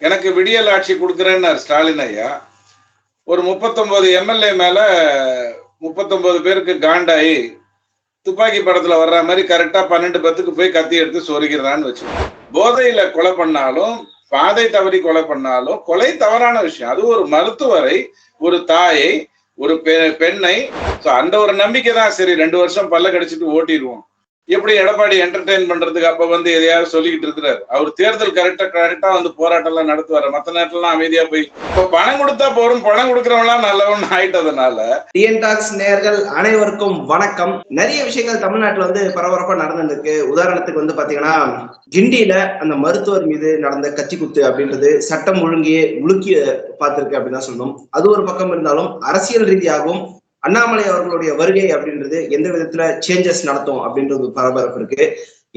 எனக்கு விடியல் ஆட்சி கொடுக்குறேன்னாரு ஸ்டாலின் ஐயா. ஒரு 39 எம்எல்ஏ மேல 39 பேருக்கு காண்டாயி துப்பாக்கி படத்துல வர்ற மாதிரி கரெக்டா 12-10க்கு போய் கத்தி எடுத்து சொருகிறான்னு வச்சுக்கோங்க. போதையில கொலை பண்ணாலும், பாதை தவறி கொலை பண்ணாலும் கொலை தவறான விஷயம். அது ஒரு மருத்துவரை, ஒரு தாயை, ஒரு பெண்ணை, அந்த ஒரு நம்பிக்கை தான். சரி 2 வருஷம் பல்ல கடிச்சிட்டு ஓட்டிடுவோம். எப்படி எடப்பாடி என்டர்டெயின் பண்றதுக்கு அப்ப வந்து எதையாவது சொல்லிக்கிட்டு இருக்கிறாரு. அவர் தேர்தல் கரெக்டா வந்து போராட்டம் எல்லாம் நடத்துவாரு. மத்த நேரத்துல அமைதியா போய் இப்ப பணம் கொடுத்தா போறோம், பணம் கொடுக்கறவங்களாம் நல்லவன் ஆயிட்டதுனால. டிஎன் டாக்ஸ் நேயர்கள் அனைவருக்கும் வணக்கம். நிறைய விஷயங்கள் தமிழ்நாட்டுல வந்து பரபரப்பா நடந்துருக்கு. உதாரணத்துக்கு வந்து பாத்தீங்கன்னா, கிண்டியில அந்த மருத்துவர் மீது நடந்த கத்தி குத்து அப்படின்றது சட்டம் ஒழுங்கையே உலுக்கி பார்த்திருக்கு அப்படின்னு தான் சொல்லணும். அது ஒரு பக்கம் இருந்தாலும் அரசியல் ரீதியாகவும் அண்ணாமலை அவர்களுடைய வருகை அப்படின்றது எந்த விதத்துல சேஞ்சஸ் நடத்தும் அப்படின்றது பரபரப்பு இருக்கு.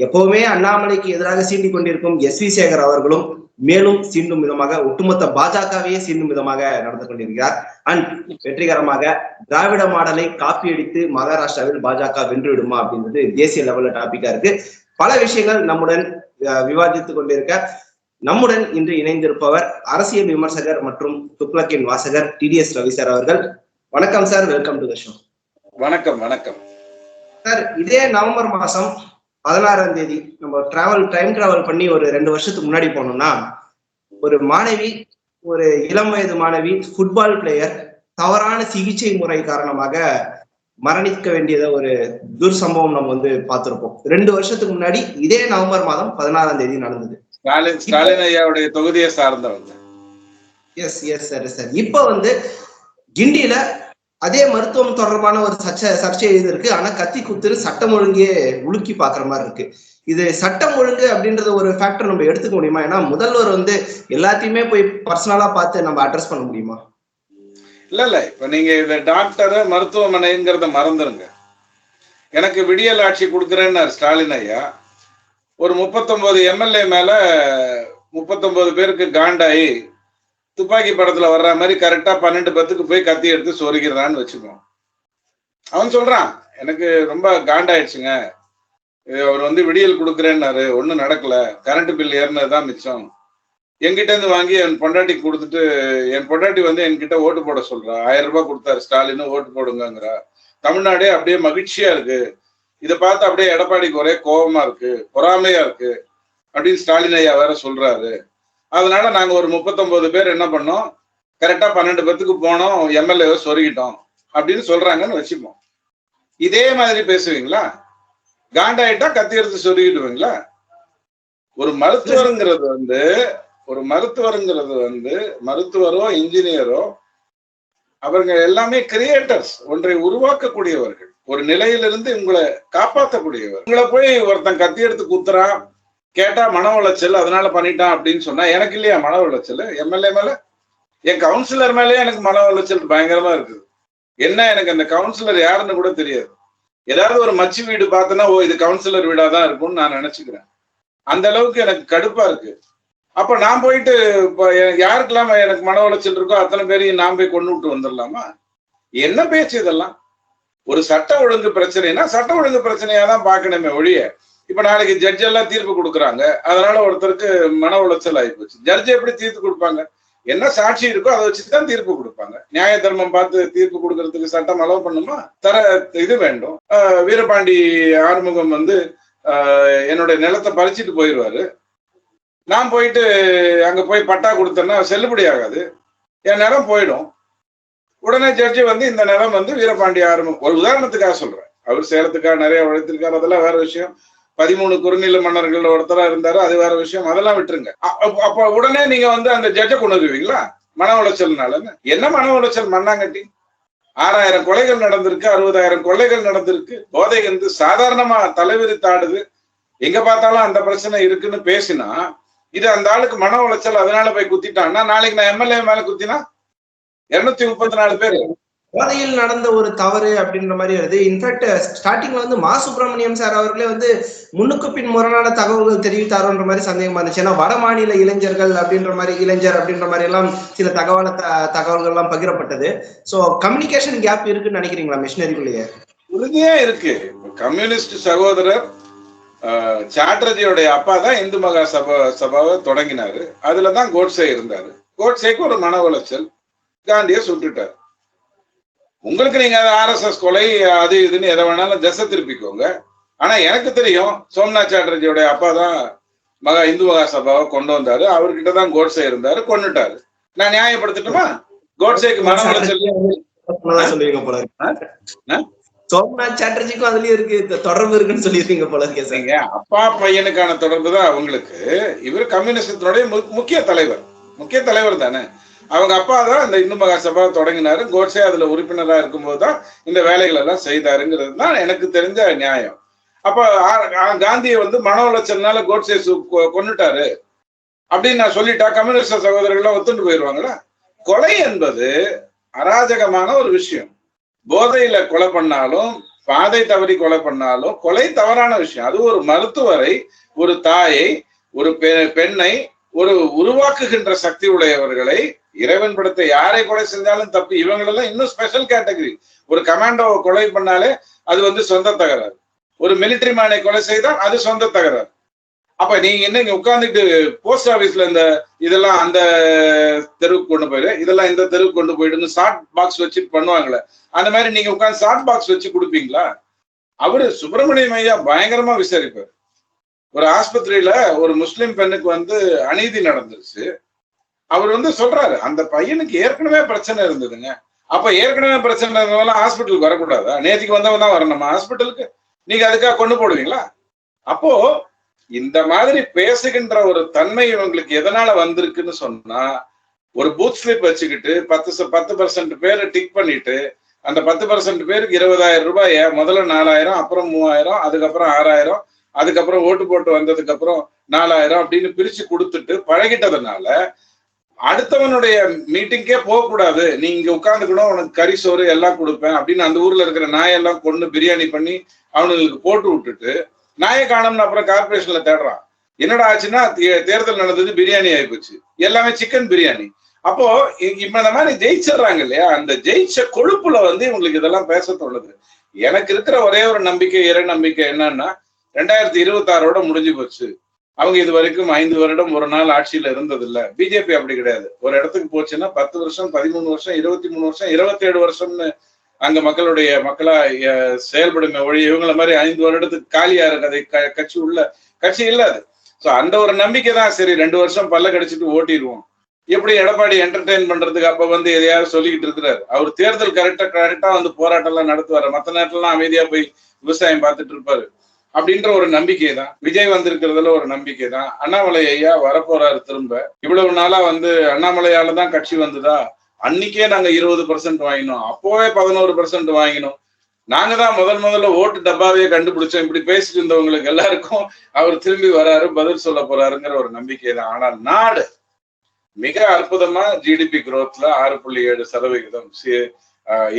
எப்பவுமே அண்ணாமலைக்கு எதிராக சீண்டி கொண்டிருக்கும் எஸ் வி சேகர் அவர்களும் மேலும் சீண்டும் விதமாக ஒட்டுமொத்த பாஜகவையே சீண்டும் விதமாக நடந்து கொண்டிருக்கிறார். அண்ட் வெற்றிகரமாக திராவிட மாடலை காப்பி அடித்து மகாராஷ்டிராவில் பாஜக வென்று விடுமா அப்படின்றது தேசிய லெவல்ல டாபிக்கா இருக்கு. பல விஷயங்கள் நம்முடன் விவாதித்துக் கொண்டிருக்க நம்முடன் இன்று இணைந்திருப்பவர் அரசியல் விமர்சகர் மற்றும் துக்ளக்கின் வாசகர் டிடிஎஸ் ரவி சார் அவர்கள். வணக்கம் sir, welcome to the show. வணக்கம் வணக்கம் சார். இதே நவம்பர் மாசம் 16ஆம் தேதி நம்ம டைம் டிராவல் பண்ணி ஒரு 2 வருஷத்துக்கு முன்னாடி போனோம்னா, ஒரு மாணவி, ஒரு இளம் வயது மாணவி, ஃபுட்பால் பிளேயர் தவறான சிகிச்சை முறை காரணமாக மரணிக்க வேண்டியத ஒரு துர்சம்பவம் நம்ம வந்து பார்த்திருப்போம். 2 வருஷத்துக்கு முன்னாடி இதே நவம்பர் மாதம் 16ஆம் தேதி நடந்தது. ஸ்டாலின் ஐயாவுடைய தொகுதியை சார்ந்தவங்க. Yes yes sir sir. இப்ப வந்து கிண்டியில அதே மருத்துவம் தொடர்பான ஒரு சர்ச்சை இருக்கு. ஆனா கத்தி குத்துரு சட்டம் ஒழுங்கே உலுக்கி பாக்குற மாதிரி இருக்கு. இது சட்டம் ஒழுங்கு அப்படின்றது ஒரு ஃபேக்டர் நம்ம எடுத்துக்க முடியுமா? ஏன்னா முதல்வர் வந்து எல்லாத்தையுமே போய் பர்சனலா பார்த்து நம்ம அட்ரஸ் பண்ண முடியுமா? இல்ல இப்ப நீங்க இந்த டாக்டர் மருத்துவமனைங்கிறத மறந்துருங்க. எனக்கு விடியல் ஆட்சி கொடுக்குறேன்னாரு ஸ்டாலின் ஐயா. ஒரு 39 எம்எல்ஏ மேல 39 பேருக்கு காண்டாயி துப்பாக்கி படத்துல வர்ற மாதிரி கரெக்டா 12-10க்கு போய் கத்தி எடுத்து சொருகிறான்னு வச்சுக்கோம். அவன் சொல்றான், எனக்கு ரொம்ப காண்டாயிடுச்சுங்க, அவர் வந்து விடியல் கொடுக்குறேன்னாரு, ஒன்னும் நடக்கல, கரண்ட் பில் ஏறினதுதான் மிச்சம், என்கிட்ட இருந்து வாங்கி என் பொண்டாட்டிக்கு கொடுத்துட்டு என் பொண்டாட்டி வந்து என்கிட்ட ஓட்டு போட சொல்றா, 1000 ரூபாய் கொடுத்தாரு ஸ்டாலின், ஓட்டு போடுங்கிறா. தமிழ்நாடே அப்படியே மகிழ்ச்சியா இருக்கு, இதை பார்த்து அப்படியே எடப்பாடிக்கு ஒரே கோபமா இருக்கு, பொறாமையா இருக்கு அப்படின்னு ஸ்டாலின் ஐயா வேற சொல்றாரு. அதனால நாங்க ஒரு 39 பேர் என்ன பண்ணோம், கரெக்டா 12-10க்கு போனோம், எம்எல்ஏ சொருகிட்டோம் அப்படின்னு சொல்றாங்கன்னு வச்சுப்போம். இதே மாதிரி பேசுவீங்களா? காண்டாயிட்டா கத்தி எடுத்து சொருகிடுவீங்களா? ஒரு மருத்துவருங்கிறது வந்து மருத்துவரோ இன்ஜினியரோ அவர்கள் எல்லாமே கிரியேட்டர்ஸ், ஒன்றை உருவாக்கக்கூடியவர்கள், ஒரு நிலையிலிருந்து உங்களை காப்பாற்றக்கூடியவர். உங்களை போய் ஒருத்தன் கத்தி எடுத்து குத்துறான், கேட்டா மன உளைச்சல் அதனால பண்ணிட்டான் அப்படின்னு சொன்னா, எனக்கு இல்லையா மன உளைச்சல்? எம்எல்ஏ மேல, என் கவுன்சிலர் மேலேயே எனக்கு மன உளைச்சல் பயங்கரமா இருக்குது. என்ன, எனக்கு அந்த கவுன்சிலர் யாருன்னு கூட தெரியாது. ஏதாவது ஒரு மச்சு வீடு பார்த்தேன்னா, ஓ இது கவுன்சிலர் வீடாதான் இருக்கும்னு நான் நினைச்சுக்கிறேன். அந்த அளவுக்கு எனக்கு கடுப்பா இருக்கு. அப்ப நான் போயிட்டு யாருக்கெல்லாம் எனக்கு மன உளைச்சல் இருக்கோ அத்தனை பேரையும் நான் போய் கொண்டு விட்டு வந்துடலாமா? என்ன பேச்சு இதெல்லாம்? ஒரு சட்ட ஒழுங்கு பிரச்சனைனா சட்ட ஒழுங்கு பிரச்சனையா தான் பார்க்கணுமே ஒழிய, இப்ப நாளைக்கு ஜட்ஜ் எல்லாம் தீர்ப்பு கொடுக்குறாங்க, அதனால ஒருத்தருக்கு மன உளைச்சல் ஆகி போச்சு, ஜட்ஜ் எப்படி தீர்ப்பு கொடுப்பாங்க? என்ன சாட்சி இருக்கோ அதை வச்சுதான் தீர்ப்பு கொடுப்பாங்க. நியாய தர்மம் பார்த்து தீர்ப்பு கொடுக்கறதுக்கு சட்டம் அலோவ் பண்ணுமா? இது வேண்டும். வீரபாண்டி ஆறுமுகம் வந்து என்னுடைய நிலத்தை பறிச்சுட்டு போயிடுவாரு, நான் போயிட்டு அங்க போய் பட்டா கொடுத்தேன்னா செல்லுபடி ஆகாது, என் நிலம் போயிடும். உடனே ஜட்ஜி வந்து இந்த நிலம் வந்து வீரபாண்டி ஆறுமுகம், ஒரு உதாரணத்துக்காக சொல்றேன், அவர் சேலத்துக்காக நிறைய உழைத்திருக்காரு, அதெல்லாம் வேற விஷயம். 13 குறுநில மன்னர்கள் ஒருத்தரா இருந்தாரு, அது வேற விஷயம், அதெல்லாம் விட்டுருங்க. அப்ப உடனே நீங்க வந்து அந்த ஜட்ஜை கொண்டு வருவீங்களா மன உளைச்சல்னாலன்னு? என்ன மன உளைச்சல்? மண்ணாங்கட்டி 6000 கொலைகள் நடந்திருக்கு, 60,000 கொலைகள் நடந்திருக்கு. போதை வந்து சாதாரணமா தலைவிரித்தாடுது, எங்க பார்த்தாலும் அந்த பிரச்சனை இருக்குன்னு பேசினா, இது அந்த ஆளுக்கு மன உளைச்சல், அதனால போய் குத்திட்டான்னா, நாளைக்கு நான் எம்எல்ஏ மேல குத்தினா 234 பேர். போதையில் நடந்த ஒரு தவறு அப்படின்ற மாதிரி வருது. இன்ஃபேக்ட் ஸ்டார்டிங்ல வந்து மா சுப்பிரமணியம் சார் அவர்களே வந்து முன்னுக்கு பின் முரணான தகவல்கள் தெரிவித்தாரோன்ற மாதிரி சந்தேகமா இருந்துச்சு. ஏன்னா வட மாநில இளைஞர்கள் அப்படின்ற மாதிரி எல்லாம் சில தகவல்கள் எல்லாம் பகிரப்பட்டது. சோ கம்யூனிகேஷன் கேப் இருக்குன்னு நினைக்கிறீங்களா மிஷினரிக்குள்ளேயே? உறுதியா இருக்கு. கம்யூனிஸ்ட் சகோதரர் சாட்டர்ஜியோடைய அப்பா தான் இந்து மகா சபாவை தொடங்கினாரு. அதுலதான் கோட்சே இருந்தாரு. கோட்சேக்கு ஒரு மன உளைச்சல், காந்தியை சுட்டுட்டார். உங்களுக்கு நீங்க RSS கொலை அது இதுன்னு எதை வேணாலும் திசை திருப்பிக்கோங்க. ஆனா எனக்கு தெரியும் சோம்நாத் சாட்டர்ஜியோட அப்பா தான் இந்து மகா சபாவை கொண்டு வந்தாரு. அவர்கிட்ட தான் கோட்சே இருந்தாரு, கொன்னுட்டாரு. நான் நியாயப்படுத்தட்டுமா? கோட்சேக்கு மன உளைச்சல் சொல்லுவீங்க போல சோம்நாத் சாட்டர்ஜிக்கும் அதுலயும் இருக்கு தொடர்பு இருக்குன்னு சொல்லிருக்கீங்க போல இருக்கீங்க. அப்பா பையனுக்கான தொடர்பு தான் அவங்களுக்கு. இவர் கம்யூனிஸ்டத்தினுடைய முக்கிய தலைவர் தானே. அவங்க அப்பா தான் இந்த இந்து மகா சபா தொடங்கினாரு. கோட்சே அதுல உறுப்பினரா இருக்கும்போது தான் இந்த வேலைகள் எல்லாம் செய்தாருங்கிறது தான் எனக்கு தெரிஞ்ச நியாயம். அப்ப காந்தியை மன உளைச்சல்னால கோட்சே கொன்னுட்டாரு அப்படின்னு நான் சொல்லிட்டா கம்யூனிஸ்ட் சகோதரர்கள் ஒத்துண்டு போயிடுவாங்களா? கொலை என்பது அராஜகமான ஒரு விஷயம். போதையில கொலை பண்ணாலும், பாதை தவறி கொலை பண்ணாலும் கொலை தவறான விஷயம். அது ஒரு மருத்துவரை, ஒரு தாயை, ஒரு பெண்ணை, ஒரு உருவாக்குகின்ற சக்தி உடையவர்களை, இறைவன் படத்தை யாரை கொலை செஞ்சாலும் தப்பு. இவங்களெல்லாம் இன்னும் ஸ்பெஷல் கேட்டகரி. ஒரு கமாண்டோவை கொலை பண்ணாலே அது சொந்த தகராறு. ஒரு மிலிட்டரி மேனை கொலை செய்தால் அது சொந்த தகராறு. அப்ப நீங்க என்ன உட்கார்ந்துட்டு போஸ்ட் ஆபீஸ்ல இந்த இதெல்லாம் அந்த தெருவுக்கு கொண்டு போயிடு, இதெல்லாம் இந்த தெருவுக்கு கொண்டு போயிடுன்னு ஷார்ட் பாக்ஸ் வச்சு பண்ணுவாங்களே, அந்த மாதிரி நீங்க உட்கார்ந்து ஷார்ட் பாக்ஸ் வச்சு கொடுப்பீங்களா? அவரு சுப்பிரமணியம் ஐயா பயங்கரமா விசாரிப்பார். ஒரு ஆஸ்பத்திரியில ஒரு முஸ்லிம் பெண்ணுக்கு அநீதி நடந்துருச்சு. அவர் சொல்றாரு, அந்த பையனுக்கு ஏற்கனவே பிரச்சனை இருந்ததுங்க. அப்ப ஏற்கனவே பிரச்சனை இருந்தவங்க ஹாஸ்பிட்டலுக்கு வரக்கூடாதா? நேற்றுக்கு வந்தவன் தான் வரணுமா ஹாஸ்பிட்டலுக்கு? நீங்க அதுக்காக கொண்டு போடுவீங்களா? அப்போ இந்த மாதிரி பேசுகின்ற ஒரு தன்மை இவங்களுக்கு எதனால வந்திருக்குன்னு சொன்னா, ஒரு பூத் ஸ்லிப் வச்சுக்கிட்டு 10% பேரை டிக் பண்ணிட்டு அந்த 10% பேருக்கு 20,000 ரூபாய முதல்ல 4,000, அப்புறம் 3,000, அதுக்கப்புறம் 6,000, அதுக்கப்புறம் ஓட்டு போட்டு வந்ததுக்கு அப்புறம் 4,000 அப்படின்னு பிரிச்சு கொடுத்துட்டு பழகிட்டதுனால அடுத்தவனுடைய மீட்டிங்கே போக கூடாது, நீ இங்க உட்காந்துக்கணும், உனக்கு கறி சோறு எல்லாம் கொடுப்பேன் அப்படின்னு அந்த ஊர்ல இருக்கிற நாயெல்லாம் கொண்டு பிரியாணி பண்ணி அவனுங்களுக்கு போட்டு விட்டுட்டு நாயை காணோம்னு அப்புறம் கார்பரேஷன்ல தேடுறான். என்னடா ஆச்சுன்னா தேர்தல் நடந்தது, பிரியாணி ஆயிப்போச்சு, எல்லாமே சிக்கன் பிரியாணி. அப்போ இப்ப இந்த மாதிரி ஜெயிச்சிடுறாங்க இல்லையா? அந்த ஜெயிச்ச கொழுப்புல இவங்களுக்கு இதெல்லாம் பேச தோணுது. எனக்கு இருக்கிற ஒரே ஒரு நம்பிக்கை, இறை நம்பிக்கை என்னன்னா 2026ஓட முடிஞ்சு போச்சு. அவங்க இது வரைக்கும் 5 வருடம் ஒரு நாள் ஆட்சியில இருந்தது இல்ல. பிஜேபி அப்படி கிடையாது. ஒரு இடத்துக்கு போச்சுன்னா 10 வருஷம், 13 வருஷம், 23 வருஷம், 27 வருஷம்னு அங்க மக்களா செயல்படுமே ஒழி. இவங்கள மாதிரி 5 வருடத்துக்கு காலியா இருக்கு கட்சி இல்ல அது. சோ அந்த ஒரு நம்பிக்கை தான். சரி 2 வருஷம் பல்ல கடிச்சிட்டு ஓட்டிடுவோம். எப்படி எடப்பாடி என்டர்டெயின் பண்றதுக்கு அப்ப எதையாவது சொல்லிக்கிட்டு இருக்கிறாரு. அவர் தேர்தல் கரெக்டா போராட்டம் எல்லாம் நடத்துவாரு. மத்த நேரத்துலாம் அமைதியா போய் விவசாயம் பார்த்துட்டு இருப்பாரு. அப்படின்ற ஒரு நம்பிக்கை தான். விஜய் வந்திருக்கிறதுல ஒரு நம்பிக்கை தான். அண்ணாமலை ஐயா வரப்போறாரு திரும்ப. இவ்வளவு நாளா அண்ணாமலையால தான் கட்சி வந்ததா? அன்னைக்கே நாங்க 20% வாங்கினோம், அப்போவே 11% வாங்கினோம். நாங்க தான் முதல்ல ஓட்டு டப்பாவே கண்டுபிடிச்சோம். இப்படி பேசிட்டு இருந்தவங்களுக்கு எல்லாருக்கும் அவர் திரும்பி வராரு, பதில் சொல்ல போறாருங்கிற ஒரு நம்பிக்கை தான். ஆனால் நாடு மிக அற்புதமா GDP growthல 6.7%,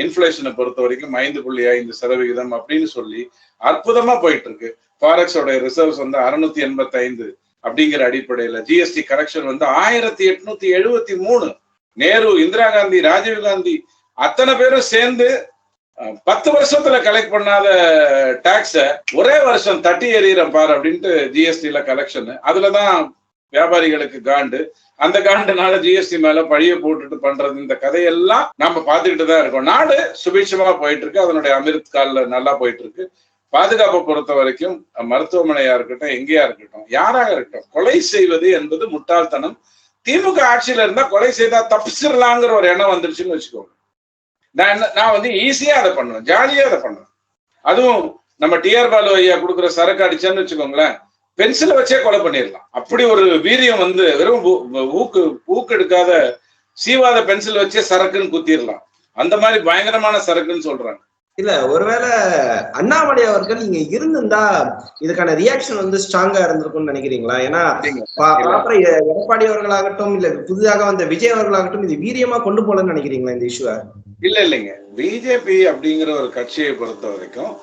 இன்ஃபிளேஷனை பொறுத்த வரைக்கும் 5.5% அப்படின்னு சொல்லி அற்புதமா போயிட்டு இருக்கு. ஃபாரெக்ஸோட ரிசர்வ்ஸ் 685 அப்படிங்கிற அடிப்படையில ஜிஎஸ்டி கரெக்ஷன் 1873. நேரு, இந்திரா காந்தி, ராஜீவ் காந்தி அத்தனை பேரும் சேர்ந்து 10 வருஷத்துல கலெக்ட் பண்ணாத டாக்ஸ ஒரே வருஷம் தட்டி எறிகிறேன் பாரு அப்படின்ட்டு ஜிஎஸ்டில கலெக்ஷன். அதுலதான் வியாபாரிகளுக்கு காண்டு. அந்த காண்டுனால ஜிஎஸ்டி மேல பழிய போட்டுட்டு பண்றது. இந்த கதையெல்லாம் நம்ம பார்த்துக்கிட்டு தான் இருக்கோம். நாடு சுபிட்சமா போயிட்டு இருக்கு. அதனுடைய அமிர்த் கால்ல நல்லா போயிட்டு இருக்கு. பாதுகாப்பை பொறுத்த வரைக்கும் மருத்துவமனையா இருக்கட்டும், எங்கேயா இருக்கட்டும், யாராக இருக்கட்டும், கொலை செய்வது என்பது முட்டாள்தனம். திமுக ஆட்சியில இருந்தா கொலை செய்தா தப்பிச்சிடலாங்கிற ஒரு எண்ணம் வந்துருச்சுன்னு வச்சுக்கோங்க. நான் ஈஸியா அதை பண்ணுவேன், ஜாலியா அதை பண்ணுவேன். அதுவும் நம்ம TR பாலு ஐயா கொடுக்குற சரக்கு அடிச்சான்னு வச்சுக்கோங்களேன், பென்சிலை வச்சே கொலை பண்ணிடலாம். அப்படி ஒரு வீரியம் வெறும் ஊக்கெடுக்காத சீவாத பென்சில் வச்சே சரக்குன்னு குத்திடலாம். அந்த மாதிரி பயங்கரமான சரக்குன்னு சொல்றாங்க. இல்ல, ஒருவேளை அண்ணாமலை அவர்கள் இங்க இருந்திருந்தா இதுக்கான ரியாக்ஷன் ஸ்ட்ராங்கா இருந்திருக்கும்னு நினைக்கிறீங்களா? ஏன்னா எடப்பாடி அவர்களாகட்டும், இல்ல புதிதாக வந்த விஜய் அவர்களாகட்டும் இது வீரியமா கொண்டு போலன்னு நினைக்கிறீங்களா இந்த இஷ்யூவை? இல்லைங்க. பிஜேபி அப்படிங்கிற ஒரு கட்சியை பொறுத்த வரைக்கும்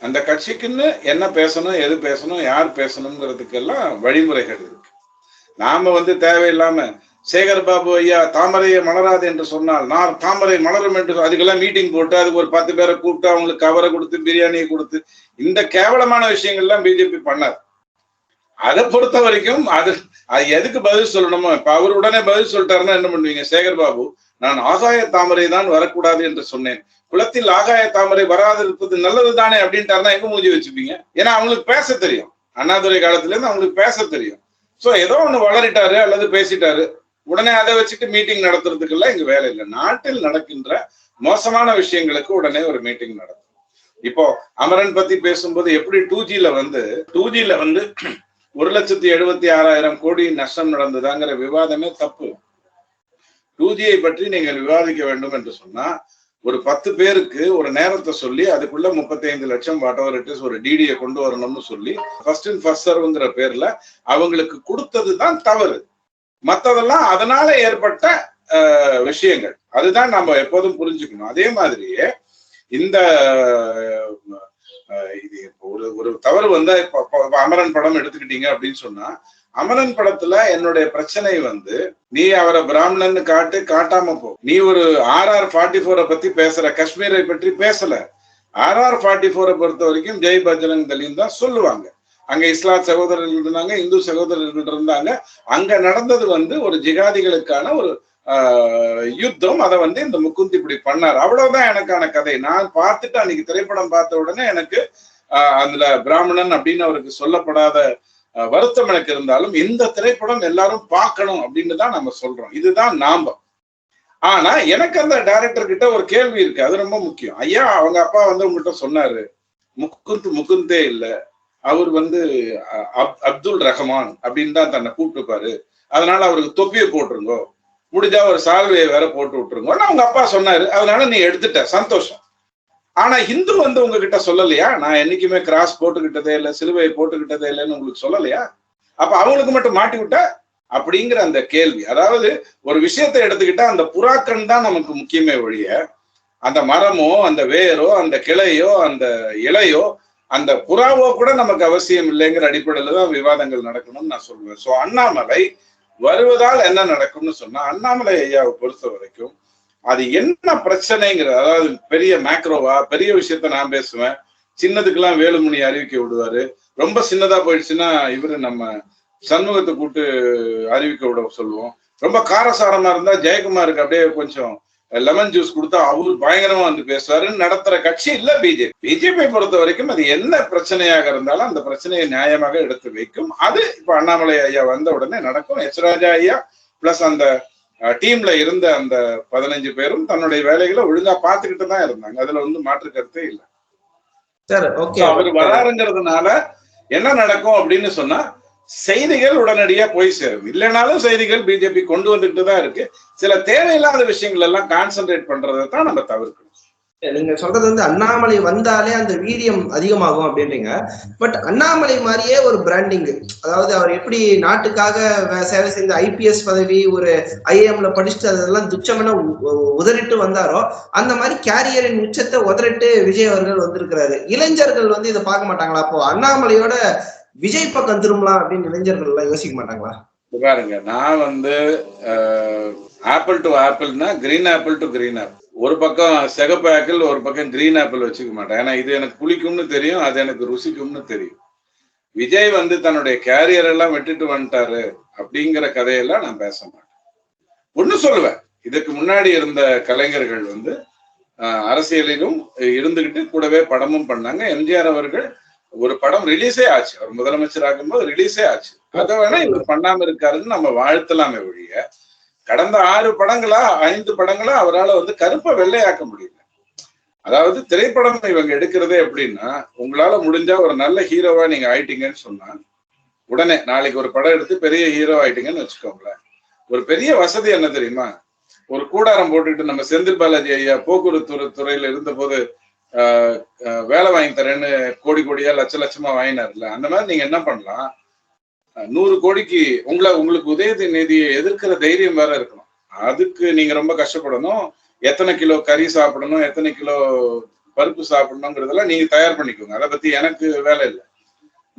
அந்த கட்சிக்குன்னு என்ன பேசணும், எது பேசணும், யார் பேசணுங்கிறதுக்கெல்லாம் வழிமுறைகள் இருக்கு. நாம தேவையில்லாம சேகர் பாபு ஐயா தாமரையை மலராது என்று சொன்னால் நான் தாமரை மலரும் என்று அதுக்கெல்லாம் மீட்டிங் போட்டு அதுக்கு ஒரு 10 பேரை கூப்பிட்டு அவங்களுக்கு கவரை கொடுத்து பிரியாணியை கொடுத்து இந்த கேவலமான விஷயங்கள்லாம் பிஜேபி பண்ணார். அதை பொறுத்த வரைக்கும் அது எதுக்கு பதில் சொல்லணுமோ, இப்ப அவர் உடனே பதில் சொல்லிட்டாருன்னா என்ன பண்ணுவீங்க? சேகர் பாபு நான் ஆகாய தாமரை தான் வரக்கூடாது என்று சொன்னேன், குளத்தில் ஆகாய தாமரை வராது இருப்பது நல்லது தானே அப்படின்ட்டாருன்னா எங்க மூஞ்சி வச்சுப்பீங்க? ஏன்னா அவங்களுக்கு பேச தெரியும், அண்ணாதுரை காலத்துல இருந்து அவங்களுக்கு பேச தெரியும். சோ ஏதோ ஒண்ணு வளரிட்டாரு அல்லது பேசிட்டாரு, உடனே அதை வச்சுட்டு மீட்டிங் நடத்துறதுக்கெல்லாம் இங்க வேலை இல்லை. நாட்டில் நடக்கின்ற மோசமான விஷயங்களுக்கு உடனே ஒரு மீட்டிங் நடக்கும். இப்போ அமரன் பத்தி பேசும்போது எப்படி 2Gல வந்து 1,76,000 கோடி நஷ்டம் நடந்ததாங்கிற விவாதமே தப்பு. 2Gயை பற்றி நீங்கள் விவாதிக்க வேண்டும் என்று சொன்னா ஒரு 10 பேருக்கு ஒரு நேரத்தை சொல்லி அதுக்குள்ள 35 லட்சம் வாட்டவர் ஒரு டிடியை கொண்டு வரணும்னு சொல்லி ஃபர்ஸ்ட் இன் ஃபர்ஸ்ட் சர்வ்ங்கிற பேர்ல அவங்களுக்கு கொடுத்ததுதான் தவறு. மற்றதெல்லாம் அதனால ஏற்பட்ட விஷயங்கள். அதுதான் நம்ம எப்போதும் புரிஞ்சுக்கணும். அதே மாதிரியே இந்த இது ஒரு தவறு வந்து அமரன் படம் எடுத்துக்கிட்டீங்க அப்படின்னு சொன்னா, அமரன் படத்துல என்னுடைய பிரச்சனை வந்து நீ அவரை பிராமணன்னு காட்டாம போ. நீ ஒரு RR-44 பத்தி பேசுற, காஷ்மீரை பற்றி பேசல. RR-44 பொறுத்த வரைக்கும் ஜெய் பஜ்ரங் தளின்னு தான் சொல்லுவாங்க. அங்க இஸ்லாம் சகோதரர்கள் இருந்தாங்க, இந்து சகோதரர்கள் இருந்தாங்க. அங்க நடந்தது வந்து ஒரு ஜிகாதிகளுக்கான ஒரு யுத்தம். அதை வந்து இந்த முகுந்த் இப்படி பண்ணார், அவ்வளவுதான் எனக்கான கதை. நான் பார்த்துட்டு அன்னைக்கு திரைப்படம் பார்த்த உடனே எனக்கு அதுல பிராமணன் அப்படின்னு அவருக்கு சொல்லப்படாத வருத்தம் எனக்கு இருந்தாலும் இந்த திரைப்படம் எல்லாரும் பார்க்கணும் அப்படின்னு தான் நம்ம சொல்றோம். இதுதான் நாம. ஆனா எனக்கு அந்த டைரக்டர் கிட்ட ஒரு கேள்வி இருக்கு, அது ரொம்ப முக்கியம். ஐயா அவங்க அப்பா வந்து உங்ககிட்ட சொன்னாரு முகுந்தே இல்ல, அவர் வந்து அப்துல் ரஹ்மான் அப்படின்னு தான் தன்னை கூப்பிட்டுப்பாரு, அதனால அவருக்கு தொப்பியை போட்டுருங்கோ, முடிஞ்சா ஒரு சால்வையை வேற போட்டு விட்டுருங்கோன்னு அவங்க அப்பா சொன்னாரு, அதனால நீ எடுத்துட்ட, சந்தோஷம். ஆனா ஹிந்து வந்து உங்ககிட்ட சொல்லலையா? நான் என்னைக்குமே கிராஸ் போட்டுக்கிட்டதே இல்லை, சிலுவையை போட்டுக்கிட்டதே இல்லைன்னு உங்களுக்கு சொல்லலையா? அப்ப அவங்களுக்கு மட்டும் மாட்டி விட்ட அப்படிங்கிற அந்த கேள்வி. அதாவது ஒரு விஷயத்தை எடுத்துக்கிட்டா அந்த புறாக்கன் தான் நமக்கு முக்கியமே ஒழிய அந்த மரமோ அந்த வேரோ அந்த கிளையோ அந்த இலையோ அந்த புறாவோ கூட நமக்கு அவசியம் இல்லைங்கிற அடிப்படையில தான் விவாதங்கள் நடக்கணும்னு நான் சொல்லுவேன். சோ அண்ணாமலை வருவதால் என்ன நடக்கும்னு சொன்னா, அண்ணாமலை ஐயாவை பொறுத்த வரைக்கும் அது என்ன பிரச்சனைங்கிறது, அதாவது பெரிய மேக்ரோவா பெரிய விஷயத்த நான் பேசுவேன், சின்னதுக்கெல்லாம் வேலுமணி அறிவிக்க விடுவாரு, ரொம்ப சின்னதா போயிடுச்சுன்னா இவரு நம்ம சண்முகத்தை கூட்டு அறிவிக்க விட சொல்லுவோம், ரொம்ப காரசாரமா இருந்தா ஜெயக்குமாருக்கு அப்படியே கொஞ்சம் லெமன் ஜூஸ் கொடுத்தா அவரு பயங்கரமா வந்து பேசுவாருன்னு நடத்துற கட்சி இல்ல பிஜேபி. பிஜேபி பொறுத்த வரைக்கும் அது என்ன பிரச்சனையாக இருந்தாலும் அந்த பிரச்சனையை நியாயமாக எடுத்து வைக்கும். அது இப்ப அண்ணாமலை ஐயா வந்த உடனே நடக்கும். எச் ராஜா ஐயா பிளஸ் அந்த டீம்ல இருந்த அந்த 15 பேரும் தன்னுடைய வேலைகளை ஒழுங்கா பாத்துக்கிட்டு தான் இருந்தாங்க, அதுல வந்து மாற்று கருத்தே இல்லை. அவர் வராருங்கிறதுனால என்ன நடக்கும் அப்படின்னு சொன்னா செய்திகள் உடனடியா போய் சேரும். இல்லைனாலும் செய்திகள் பிஜேபி கொண்டு வந்துட்டு தான் இருக்கு. சில தேவையில்லாத விஷயங்கள் எல்லாம் கான்சென்ட்ரேட் பண்றதை தான் நம்ம தவிர்க்கணும். நீங்க சொல்றது வந்து அண்ணாமலை வந்தாலே அந்த வீரியம் அதிகமாகும் அப்படின்றீங்க. பட் அண்ணாமலை மாதிரியே ஒரு பிராண்டிங், அதாவது அவர் எப்படி நாட்டுக்காக சேவை செய்த IPS பதவி, ஒரு IAMல படிச்சுட்டு அதெல்லாம் துச்சமென உதறிட்டு வந்தாரோ அந்த மாதிரி கேரியரின் உச்சத்தை உதறிட்டு விஜய் அவர்கள் வந்திருக்கிறாரு. இளைஞர்கள் வந்து இதை பார்க்க மாட்டாங்களா? அப்போ அண்ணாமலையோட விஜய் பக்கம் திரும்பலாம் அப்படின்னு இளைஞர்கள் எல்லாம் யோசிக்க மாட்டாங்களா? பாருங்க, நான் வந்து ஆப்பிள் டு ஆப்பிள்னா green apple to green apple, ஒரு பக்கம் சிகப்பு ஆப்பிள் ஒரு பக்கம் கிரீன் ஆப்பிள் வச்சுக்க மாட்டேன். ஏன்னா இது எனக்கு புளிக்கும்னு தெரியும், அது எனக்கு ருசிக்கும்னு தெரியும். விஜய் வந்து தன்னுடைய கேரியர் எல்லாம் விட்டுட்டு வந்துட்டாரு அப்படிங்கிற கதையெல்லாம் நான் பேச மாட்டேன். ஒண்ணு சொல்லுவேன், இதுக்கு முன்னாடி இருந்த கலைஞர்கள் வந்து அரசியலிலும் இருந்துகிட்டு கூடவே படமும் பண்ணாங்க. எம்ஜிஆர் அவர்கள் ஒரு படம் ரிலீஸே ஆச்சு, அவர் முதலமைச்சர் ஆகும்போது ரிலீஸே ஆச்சு. அதை வேணா இவர் பண்ணாம இருக்காருன்னு நம்ம வாழ்த்தலாமே ஒழிய கடந்த 5 படங்களா அவரால் வந்து கருப்பை வெள்ளையாக்க முடியல. அதாவது திரைப்படம் இவங்க எடுக்கிறதே எப்படின்னா, உங்களால முடிஞ்சா ஒரு நல்ல ஹீரோவா நீங்க ஆயிட்டீங்கன்னு சொன்னா உடனே நாளைக்கு ஒரு படம் எடுத்து பெரிய ஹீரோ ஆயிட்டீங்கன்னு வச்சுக்கோங்களேன், ஒரு பெரிய வசதி என்ன தெரியுமா, ஒரு கூடாரம் போட்டுக்கிட்டு நம்ம செந்தில் பாலாஜி ஐயா போக்குவரத்து துறையில இருந்த போது வேலை வாங்கி தரேன்னு கோடியா லட்சமா வாங்கினார்ல, அந்த மாதிரி நீங்க என்ன பண்ணலாம், 100 கோடிக்கு உங்களுக்கு உதயநிதியை எதிர்க்கிற தைரியம் வேற இருக்கணும். அதுக்கு நீங்க ரொம்ப கஷ்டப்படணும். எத்தனை கிலோ கறி சாப்பிடணும், எத்தனை கிலோ பருப்பு சாப்பிடணுங்கிறதெல்லாம் நீங்க தயார் பண்ணிக்கோங்க. அதை பத்தி எனக்கு வேலை இல்லை.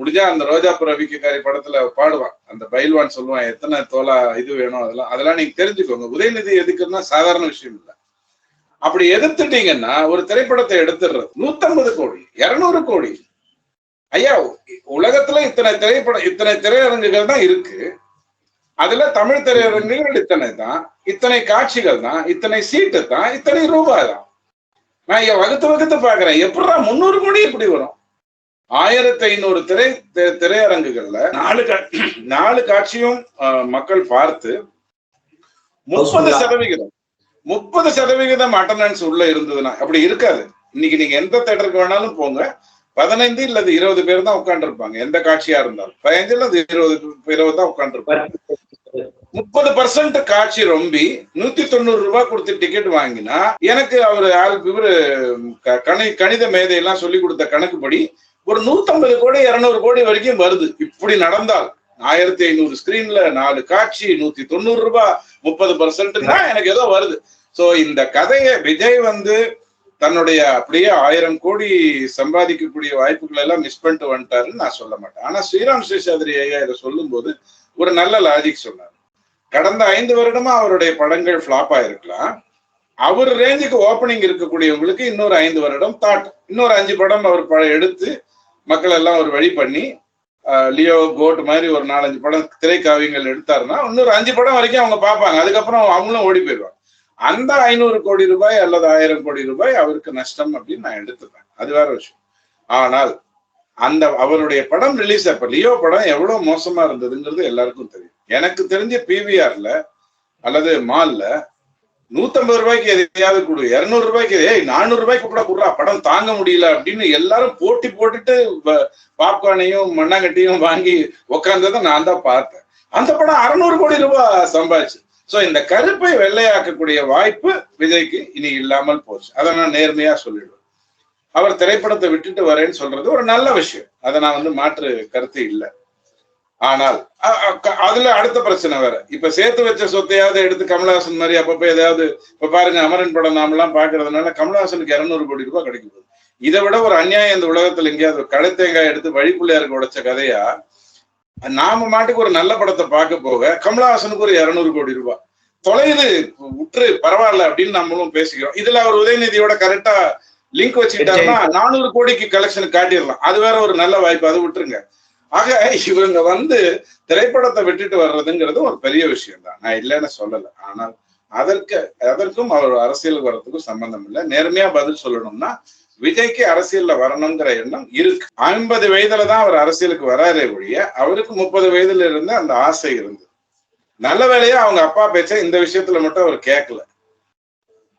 முடிஞ்சா அந்த ரோஜாப்பு ரவிக்காரி படத்துல பாடுவான், அந்த பைல்வான் சொல்லுவான் எத்தனை தோலா இது வேணும், அதெல்லாம் நீங்க தெரிஞ்சுக்கோங்க. உதயநிதி எதுக்குன்னா சாதாரண விஷயம் இல்லை. அப்படி எதிர்த்துட்டீங்கன்னா ஒரு திரைப்படத்தை எடுத்துடுறது 150 கோடி 200 கோடி. ஐயா, உலகத்துல இத்தனை திரையரங்குகள் தான் இருக்கு. அதுல தமிழ் திரையரங்குகள் இத்தனை தான், இத்தனை காட்சிகள் தான், இத்தனை சீட்டு தான், இத்தனை ரூபாய் தான். நான் இங்க வகுத்து பாக்குறேன், எப்படா 300 கோடி எப்படி வரும்? 1500 திரையரங்குகள்ல 4 காட்சியும் மக்கள் பார்த்து 30% அட்டண்டன்ஸ் உள்ள இருந்ததுன்னா அப்படி இருக்காது. இன்னைக்கு நீங்க எந்த தியேட்டருக்கு வேணாலும் போங்க, 15 இல்லது 20 பேர் தான் உட்கார்ந்து இருப்பாங்க. எந்த காட்சியா இருந்தாலும் 15 இல்லது 20 தான் உட்கார்ந்து இருப்பாங்க. 30% காட்சி ரொம்பி 190 ரூபாய் கொடுத்து டிக்கெட் வாங்கினா, எனக்கு இவரு கணித மேதையெல்லாம் சொல்லி கொடுத்த கணக்குப்படி ஒரு 150 கோடி 200 கோடி வரைக்கும் வருது. இப்படி நடந்தால் 1500 ஸ்கிரீன்ல 4 காட்சி 190 ரூபாய் 30% தான் எனக்கு ஏதோ வருது. சோ இந்த கதையை விஜய் தன்னுடைய அப்படியே 1000 கோடி சம்பாதிக்கக்கூடிய வாய்ப்புகளை எல்லாம் மிஸ் பண்ணிட்டு வந்துட்டாருன்னு நான் சொல்ல மாட்டேன். ஆனா ஸ்ரீராம் சேஷாத்ரி ஐயா இதை சொல்லும் போது ஒரு நல்ல லாஜிக் சொன்னார். கடந்த 5 வருடமா அவருடைய படங்கள் ஃபிளாப் ஆயிருக்கலாம். அவர் ரேஞ்சுக்கு ஓப்பனிங் இருக்கக்கூடியவங்களுக்கு இன்னொரு 5 வருடம் இன்னொரு 5 படம் அவர் எடுத்து மக்கள் எல்லாம் ஒரு வழி பண்ணி, லியோ கோட் மாதிரி ஒரு 4-5 படம் திரைக்காவியங்கள் எடுத்தாருன்னா இன்னொரு 5 படம் வரைக்கும் அவங்க பார்ப்பாங்க. அதுக்கப்புறம் அவங்களும் ஓடி போயிடுவாங்க. அந்த 500 கோடி ரூபாய் அல்லது 1000 கோடி ரூபாய் அவருக்கு நஷ்டம் அப்படின்னு நான் எடுத்துப்பேன். அது வேற விஷயம். ஆனால் அவருடைய படம் ரிலீஸ் அப்ப லியோ படம் எவ்வளவு மோசமா இருந்ததுங்கிறது எல்லாருக்கும் தெரியும். எனக்கு தெரிஞ்ச பிவிஆர்ல அல்லது மால்ல 150 ரூபாய்க்கு எதையாவது கொடு, 200 ரூபாய்க்கு 400 ரூபாய்க்கு கூட கொடுறா, படம் தாங்க முடியல அப்படின்னு எல்லாரும் போட்டுட்டு பாப்கார்னையும் மண்ணாங்கட்டியும் வாங்கி உக்காந்ததை நான் தான் பார்த்தேன். அந்த படம் 600 கோடி ரூபாய் சம்பாதிச்சு. சோ இந்த கருப்பை வெள்ளையாக்கக்கூடிய வாய்ப்பு விஜய்க்கு இனி இல்லாமல் போச்சு. அதை நான் நேர்மையா சொல்லிடுவேன். அவர் திரைப்படத்தை விட்டுட்டு வரேன்னு சொல்றது ஒரு நல்ல விஷயம். அதை நான் மாற்று கருத்து இல்லை. ஆனால் அதுல அடுத்த பிரச்சனை வேற. இப்ப சேர்த்து வச்ச சொத்தையாவது எடுத்து கமலஹாசன் மாதிரி அப்பப்ப ஏதாவது, இப்ப பாருங்க அமரன் படம் நாமெல்லாம் பாக்குறதுனால கமலஹாசனுக்கு 200 கோடி ரூபாய் கிடைக்கும். இதை விட ஒரு அநியாயம் இந்த உலகத்துல எங்கேயாவது கடைத்தேங்காய் எடுத்து வழிப்புள்ளையாருக்கு உடைச்ச கதையா? நாம மாட்டுக்கு ஒரு நல்ல படத்தை பார்க்க போக கமலஹாசனுக்கு ஒரு 200 கோடி ரூபாய் தொலைது உற்று பரவாயில்ல அப்படின்னு நம்மளும் பேசிக்கிறோம். இதுல அவர் உதயநிதியோட கரெக்டா லிங்க் வச்சுக்கிட்டாருன்னா 400 கோடிக்கு கலெக்ஷன் காட்டிடலாம். அது வேற ஒரு நல்ல வாய்ப்பு, அதை விட்டுருங்க. ஆக இவங்க திரைப்படத்தை விட்டுட்டு வர்றதுங்கிறது ஒரு பெரிய விஷயம் தான், நான் இல்லைன்னு சொல்லல. ஆனால் அதற்கும் அவர் அரசியலுக்கு வர்றதுக்கும் சம்பந்தம் இல்லை. நேர்மையா பதில் சொல்லணும்னா விஜய்க்கு அரசியல்ல வரணுங்கிற எண்ணம் இருக்கு. 50 வயதுல தான் அவர் அரசியலுக்கு வராரே ஒழிய அவருக்கு 30 வயதுல இருந்து அந்த ஆசை இருந்தது. நல்ல வேலையா அவங்க அப்பா பேச்ச இந்த விஷயத்துல மட்டும் அவர்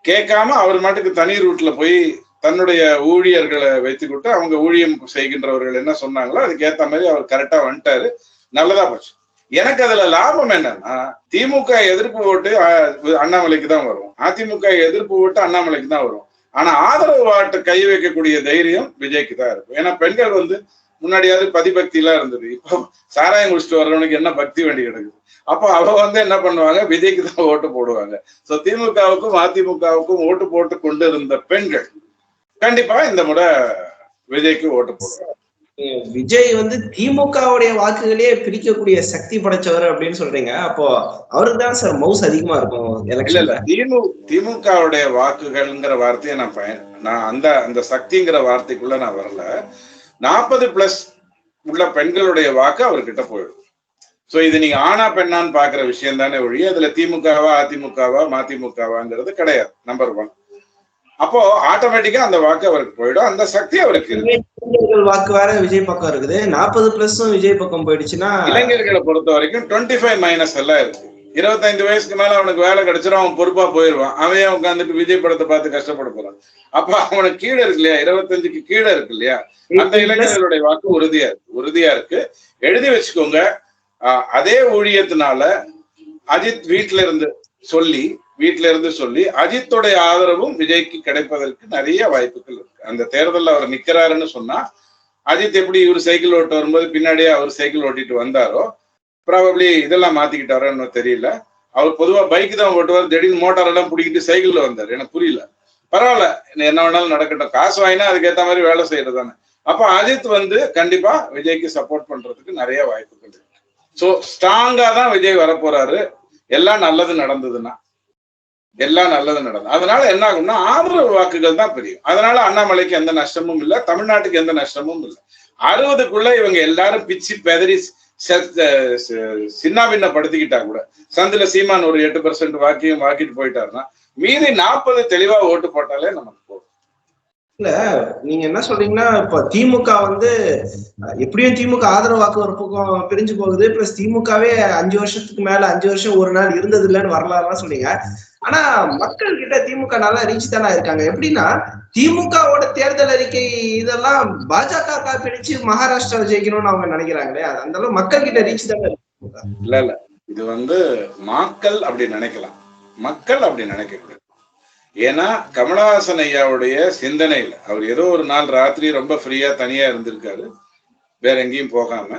கேட்காம அவர் மட்டுக்கு தனி ரூட்ல போய் தன்னுடைய ஊழியர்களை வைத்துக்கிட்டு அவங்க ஊழியம் செய்கின்றவர்கள் என்ன சொன்னாங்களோ அதுக்கு ஏத்த மாதிரி அவர் கரெக்டா வந்துட்டாரு. நல்லதா போச்சு. எனக்கு அதுல லாபம் என்னன்னா, திமுக எதிர்ப்பு ஓட்டு அண்ணாமலைக்கு தான் வரும், அதிமுக எதிர்ப்பு ஓட்டு அண்ணாமலைக்கு தான் வரும். ஆனா ஆதரவு வாட்டு கை வைக்கக்கூடிய தைரியம் விஜய்க்கு தான் இருக்கும். ஏன்னா பெண்கள் முன்னாடியாவது பதிபக்தி எல்லாம் இருந்தது. இப்போ சாராயம் குடிச்சிட்டு வர்றவனுக்கு என்ன பக்தி வேண்டி கிடக்குது. அப்போ அவ என்ன பண்ணுவாங்க, விஜய்க்கு தான் ஓட்டு போடுவாங்க. சோ திமுகவுக்கும் அதிமுகவுக்கும் ஓட்டு போட்டு கொண்டு இருந்த பெண்கள் கண்டிப்பா இந்த முறை விஜய்க்கு ஓட்டு போடுவாங்க. விஜய் திமுகவுடைய வாக்குகளையே பிரிக்கக்கூடிய சக்தி படைச்சவர் அப்படின்னு சொல்றீங்க. அப்போ அவருக்கு தான் சார் மவுஸ் அதிகமா இருக்கும். இல்ல திமுகவுடைய வாக்குகள்ங்கிற வார்த்தையை நான் அந்த சக்திங்கிற வார்த்தைக்குள்ள நான் வரல. 40+ உள்ள பெண்களுடைய வாக்கு அவர்கிட்ட போயிடும். சோ இது நீங்க ஆனா பெண்ணான்னு பாக்குற விஷயம் தானே ஒழிய அதுல திமுகவா அதிமுகவா மதிமுகவாங்கிறது கிடையாது. நம்பர் 1. அப்போ ஆட்டோமேட்டிக்கா அந்த வாக்கு அவருக்கு போயிடும். அந்த சக்தி அவருக்கு இருக்கு. வாக்கு வேற விஜய் பக்கம் இருக்குது. 40+ விஜய் பக்கம் போயிடுச்சுன்னா இளைஞர்களை பொறுத்த வரைக்கும் 25- எல்லாம் இருக்கு. 25 வயசுக்கு மேல அவனுக்கு வேலை கிடைச்சிடும், அவன் பொறுப்பா போயிடுவான். அவன் உட்காந்துட்டு விஜய் படத்தை பார்த்து கஷ்டப்பட போறான். அப்ப அவனுக்கு கீழே இருக்கு இல்லையா, 25க்கு கீழே இருக்கு இல்லையா, அந்த இளைஞர்களுடைய வாக்கு உறுதியா இருக்கு. எழுதி வச்சுக்கோங்க. அதே ஊழியத்தினால அஜித் வீட்டுல இருந்து சொல்லி அஜித்துடைய ஆதரவும் விஜய்க்கு கிடைப்பதற்கு நிறைய வாய்ப்புகள் இருக்கு. அந்த தேர்தலில் அவர் நிக்கிறாருன்னு சொன்னா அஜித் எப்படி இவர் சைக்கிள் ஓட்டு வரும்போது பின்னாடியே அவர் சைக்கிள் ஓட்டிட்டு வந்தாரோ ப்ராபப்ளி இதெல்லாம் மாத்திக்கிட்டாரோன்னு தெரியல. அவர் பொதுவா பைக் தான் ஓட்டுவார், திடீர்னு மோட்டார் எல்லாம் பிடிக்கிட்டு சைக்கிள்ல வந்தார். எனக்கு புரியல. பரவாயில்ல, என்ன வேணாலும் நடக்கட்டும், காசு வாங்கினா அதுக்கேற்ற மாதிரி வேலை செய்யறது தானே. அப்ப அஜித் வந்து கண்டிப்பா விஜய்க்கு சப்போர்ட் பண்றதுக்கு நிறைய வாய்ப்புகள் இருக்கு. சோ ஸ்ட்ராங்கா தான் விஜய் வரப்போறாரு. எல்லாம் நல்லது நடந்ததுன்னா, எல்லாம் நல்லது நடந்தது. அதனால என்ன ஆகும்னா ஆதரவு வாக்குகள் தான் பிரியும். அதனால அண்ணாமலைக்கு எந்த நஷ்டமும் இல்லை, தமிழ்நாட்டுக்கு எந்த நஷ்டமும் இல்லை. 60க்குள்ள இவங்க எல்லாரும் பிச்சு பெதறி சின்ன பின்னப்படுத்திக்கிட்டா கூட, சந்தில சீமான் ஒரு 8% வாக்கிட்டு போயிட்டாருன்னா மீதி 40 தெளிவா ஓட்டு போட்டாலே நமக்கு போதும். இல்ல நீங்க என்ன சொல்றீங்கன்னா, இப்ப திமுக வந்து எப்படியும் திமுக ஆதரவு வாக்கு ஒரு பக்கம் பிரிஞ்சு போகுது, பிளஸ் திமுகவே 5 வருஷத்துக்கு மேல 5 வருஷம் ஒரு நாள் இருந்தது இல்லைன்னு வரலாறுலாம் சொன்னீங்க. ஆனா மக்கள் கிட்ட திமுக நல்லா ரீச் தானே இருக்காங்க. எப்படின்னா திமுகவோட தேர்தல் அறிக்கை இதெல்லாம் பாஜக காப்பிடிச்சு மகாராஷ்டிரா ஜெயிக்கணும்னு அவங்க நினைக்கிறாங்களே, அந்த அளவு மக்கள் கிட்ட ரீச் தானே இருக்கு. இல்ல இது வந்து மக்கள் அப்படி நினைக்கலாம், மக்கள் அப்படி நினைக்க கூடாது. ஏன்னா கமலஹாசன் ஐயாவுடைய சிந்தனையில அவர் ஏதோ ஒரு நாள் ராத்திரி ரொம்ப ஃப்ரீயா தனியா இருந்திருக்காரு, வேற எங்கேயும் போகாம.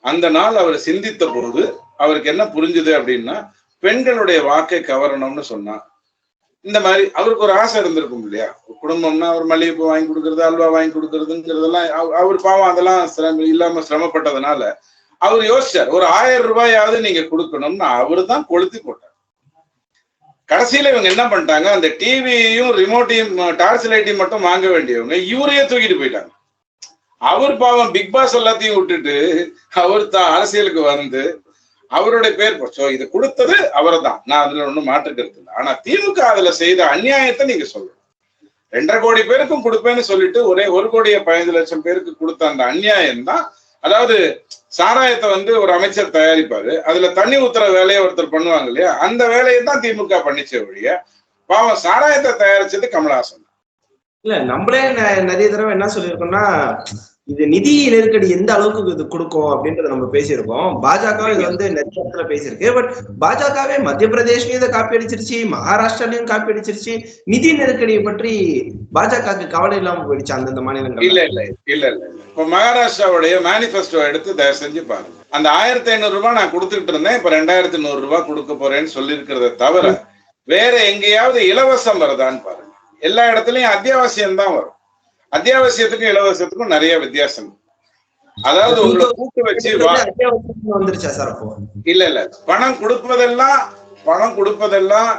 அந்த நாள் அவர் சிந்தித்த போது அவருக்கு என்ன புரிஞ்சுது அப்படின்னா, பெண்களுடைய வாக்கை கவரணும்னு சொன்னா, இந்த மாதிரி அவருக்கு ஒரு ஆசை இருந்திருக்கும் இல்லையா. குடும்பம்னா அவர் மல்லிகைப்பூ வாங்கி கொடுக்கறது, அல்வா வாங்கி கொடுக்கறதுங்கிறதெல்லாம் அவர் பாவம் அதெல்லாம் இல்லாம சிரமப்பட்டதுனால அவர் யோசிச்சார், ஒரு 1000 ரூபாயாவது நீங்க கொடுக்கணும்னு அவரு தான் கொளுத்தி போட்டார். கடைசியில இவங்க என்ன பண்ணிட்டாங்க, அந்த டிவியையும் ரிமோட்டையும் டார்ச் லைட்டையும் மட்டும் வாங்க வேண்டியவங்க இவரையே தூக்கிட்டு போயிட்டாங்க. அவர் பாவம் பிக் பாஸ் எல்லாத்தையும் விட்டுட்டு அவர் தான் அரசியலுக்கு வந்து அவருடைய பேர் இது கொடுத்தது அவரை தான். நான் அதுல ஒண்ணும் மாற்றுக்கிறது இல்லை. ஆனா திமுக அதுல செய்த அநியாயத்தை நீங்க சொல்லணும். 2.5 கோடி பேருக்கும் கொடுப்பேன்னு சொல்லிட்டு ஒரே 1,15,00,000 பேருக்கு கொடுத்த அந்த அநியாயம் தான். அதாவது சாராயத்தை வந்து ஒரு அமைச்சர் தயாரிப்பாரு, அதுல தண்ணி ஊத்துற வேலையை ஒருத்தர் பண்ணுவாங்க இல்லையா, அந்த வேலையை தான் திமுக பண்ணிச்ச ஒழிய பாவம் சாராயத்தை தயாரிச்சது கமலஹாசன். இல்ல நம்மளே நிறைய தடவை என்ன சொல்லியிருக்கோம்னா, இது நிதி நெருக்கடி எந்த அளவுக்கு இது கொடுக்கும் அப்படின்றத நம்ம பேசியிருக்கோம். பாஜக இது வந்து நிறைய இடத்துல பேசியிருக்கு. பட் பாஜகவே மத்திய பிரதேஷ்லயும் இதை காப்பி அடிச்சிருச்சு, மகாராஷ்டிராலையும் காப்பி அடிச்சிருச்சு. நிதி நெருக்கடியை பற்றி பாஜகவுக்கு கவலை இல்லாம போயிடுச்சு அந்தந்த மாநிலங்கள். இல்ல இப்ப மகாராஷ்டிராவுடைய மேனிபெஸ்டோ எடுத்து தயவு செஞ்சு பாருங்க. அந்த 1500 ரூபாய் நான் கொடுத்துட்டு இருந்தேன், இப்ப 2100 ரூபாய் கொடுக்க போறேன்னு சொல்லி இருக்கிறத தவிர வேற எங்கேயாவது இலவசம் வருதான்னு பாருங்க. எல்லா இடத்துலயும் அத்தியாவசியம் தான் வரும். அத்தியாவசியத்துக்கும் இலவசத்துக்கும் நிறைய வித்தியாசம். அதாவது உங்களை கூட்டு வச்சு வந்துருச்சா சார்? அப்போ இல்ல பணம் கொடுப்பதெல்லாம்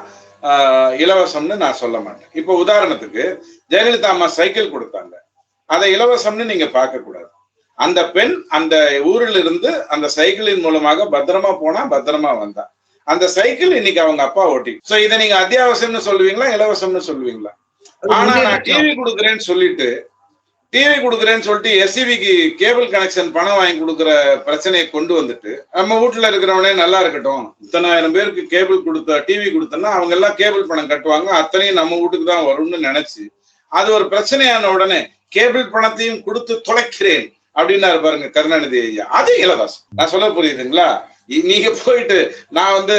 இலவசம்னு நான் சொல்ல மாட்டேன். இப்ப உதாரணத்துக்கு ஜெயலலிதா அம்மா சைக்கிள் கொடுத்தாங்க, அதை இலவசம்னு நீங்க பார்க்க கூடாது. அந்த பெண் அந்த ஊரில் இருந்து அந்த சைக்கிளின் மூலமாக பத்திரமா போனா, பத்திரமா வந்தா. அந்த சைக்கிள் இன்னைக்கு அவங்க அப்பா ஓட்டி. சோ இதை நீங்க அத்தியாவசியம்னு சொல்லுவீங்களா, இலவசம்னு சொல்லுவீங்களா? ஆனா நான் டிவி கொடுக்குறேன்னு சொல்லிட்டு எஸ்சிபிக்கு கேபிள் கனெக்ஷன் பணம் வாங்கி கொடுக்குற பிரச்சனையை கொண்டு வந்துட்டு, நம்ம வீட்டுல இருக்கிறவனே நல்லா இருக்கட்டும், 1000 பேருக்கு கேபிள் டிவி கொடுத்தோம்னா அவங்க எல்லாம் கேபிள் பணம் கட்டுவாங்க, அத்தனையும் நம்ம வீட்டுக்கு தான் வரும்னு நினைச்சு அது ஒரு பிரச்சனையான உடனே கேபிள் பணத்தையும் கொடுத்து தொலைக்கிறேன் அப்படின்னாரு பாருங்க கருணாநிதி ஐயா. அது இலவசம். நான் சொல்ல புரியுதுங்களா? நீங்க போயிட்டு நான் வந்து